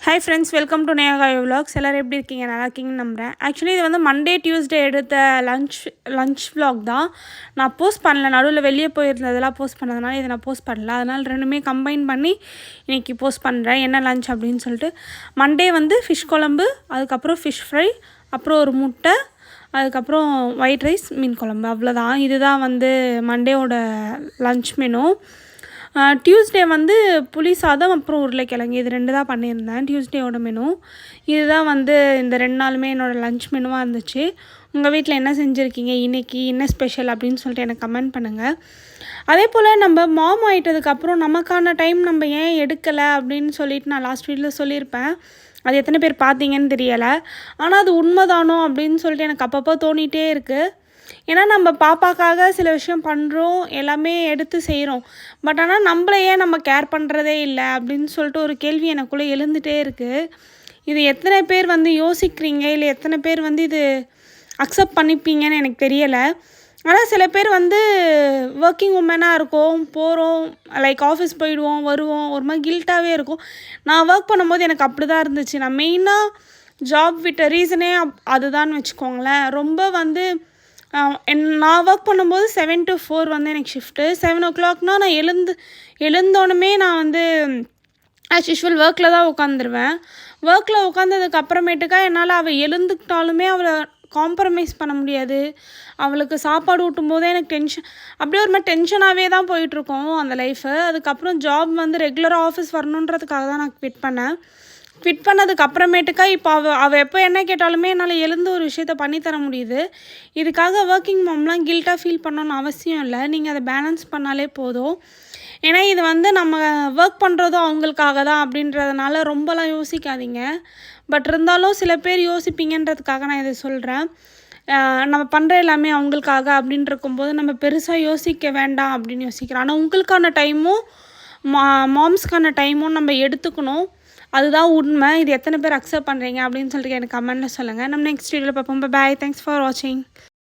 Hi friends, welcome to நேகாய் vlogs. எல்லோரும் எப்படி இருக்கீங்க? நல்லா இருக்கீங்கன்னு நம்புகிறேன். ஆக்சுவலி இது வந்து மண்டே டியூஸ்டே எடுத்த லஞ்ச் விலாக் தான். நான் போஸ்ட் பண்ணல, நடுவில் வெளியே போயிருந்ததெல்லாம் போஸ்ட் பண்ணதுனால இதை நான் போஸ்ட் பண்ணல. அதனால் ரெண்டுமே கம்பைன் பண்ணி இன்றைக்கி போஸ்ட் பண்ணுறேன். என்ன லஞ்ச் அப்படின்னு சொல்லிட்டு. மண்டே வந்து ஃபிஷ் குழம்பு, அதுக்கப்புறம் ஃபிஷ் ஃப்ரை, அப்புறம் ஒரு முட்டை, அதுக்கப்புறம் ஒயிட் ரைஸ், மீன் குழம்பு, அவ்வளோதான். இதுதான் வந்து மண்டேவோட லஞ்ச் மெனு. டியூஸ்டே வந்து புளி சாதம், அப்புறம் உருளைக்கிழங்கு, இது 2 தான் பண்ணியிருந்தேன் டியூஸ்டேவோட மெனு. இதுதான் வந்து இந்த 2 நாளுமே என்னோடய லஞ்ச் மெனுவாக இருந்துச்சு. உங்கள் வீட்டில் என்ன செஞ்சுருக்கீங்க, இன்றைக்கி என்ன ஸ்பெஷல் அப்படின்னு சொல்லிட்டு எனக்கு கமெண்ட் பண்ணுங்கள். அதே போல் நம்ம மாம் ஆகிட்டதுக்கப்புறம் நமக்கான டைம் நம்ம ஏன் எடுக்கலை அப்படின்னு சொல்லிட்டு நான் லாஸ்ட் வீடியோவில் சொல்லியிருப்பேன். அது எத்தனை பேர் பார்த்தீங்கன்னு தெரியலை. ஆனால் அது உண்மைதானோ அப்படின்னு சொல்லிட்டு எனக்கு அப்பப்போ தோணிகிட்டே இருக்குது. ஏன்னா நம்ம பாப்பாக்காக சில விஷயம் பண்ணுறோம், எல்லாமே எடுத்து செய்கிறோம். பட் ஆனால் நம்மளை ஏன் நம்ம கேர் பண்ணுறதே இல்லை அப்படின்னு சொல்லிட்டு ஒரு கேள்வி எனக்குள்ளே எழுந்துகிட்டே இருக்குது. இது எத்தனை பேர் வந்து யோசிக்கிறீங்க, இல்லை எத்தனை பேர் வந்து இது அக்செப்ட் பண்ணிப்பீங்கன்னு எனக்கு தெரியலை. ஆனால் சில பேர் வந்து ஒர்க்கிங் உமனாக இருக்கோம், போகிறோம், லைக் ஆஃபீஸ் போயிடுவோம், வருவோம், ஒரு மாதிரி கில்ட்டாகவே இருக்கும். நான் ஒர்க் பண்ணும்போது எனக்கு அப்படி தான் இருந்துச்சு. நான் மெயினாக ஜாப் விட்ட ரீசனே அதுதான் வச்சுக்கோங்களேன். ரொம்ப வந்து நான் ஒர்க் பண்ணும்போது 7 to 4 வந்து எனக்கு ஷிஃப்ட்டு. 7 o'clockனால் நான் எழுந்தோடனே நான் வந்து ஆஸ் யூஷுவல் ஒர்க்கில் தான் உட்காந்துருவேன். ஒர்க்கில் உட்காந்ததுக்கு அப்புறமேட்டுக்கா என்னால் அவள் எழுந்துக்கிட்டாலுமே அவளை காம்ப்ரமைஸ் பண்ண முடியாது. அவளுக்கு சாப்பாடு ஊட்டும் போதே எனக்கு டென்ஷன், அப்படியே ஒரு மாதிரி டென்ஷனாகவே தான் போயிட்டுருக்கோம் அந்த லைஃபு. அதுக்கப்புறம் ஜாப் வந்து ரெகுலராக ஆஃபீஸ் வரணுன்றதுக்காக தான் நான் குவிட் பண்ணேன். குவிட் பண்ணதுக்கு அப்புறமேட்டுக்கா இப்போ அவள் எப்போ என்ன கேட்டாலுமே என்னால் எழுந்து ஒரு விஷயத்த பண்ணித்தர முடியுது. இதுக்காக ஒர்க்கிங் மாம்லாம் கில்ட்டாக ஃபீல் பண்ணணும்னு அவசியம் இல்லை. நீங்கள் அதை பேலன்ஸ் பண்ணாலே போதும். ஏன்னா இது வந்து நம்ம ஒர்க் பண்ணுறதும் அவங்களுக்காக தான் அப்படின்றதுனால ரொம்பலாம் யோசிக்காதீங்க. பட் இருந்தாலும் சில பேர் யோசிப்பீங்கன்றதுக்காக நான் இதை சொல்கிறேன். நம்ம பண்ணுற எல்லாமே அவங்களுக்காக அப்படின்னு இருக்கும்போது நம்ம பெருசாக யோசிக்க வேண்டாம் அப்படின்னு யோசிக்கிறோம். ஆனால் உங்களுக்கான டைமும் மாம்ஸ்க்கான டைமும் நம்ம எடுத்துக்கணும். அதுதான் உண்மை. இது எத்தனை பேர் அக்செப்ட் பண்ணுறீங்க அப்படின்னு சொல்லிட்டு எனக்கு கமெண்ட்டில் சொல்லுங்கள். நம்ம நெக்ஸ்ட் வீடியோவில் பார்ப்போம். பாய். தேங்க்ஸ் ஃபார் வாட்சிங்.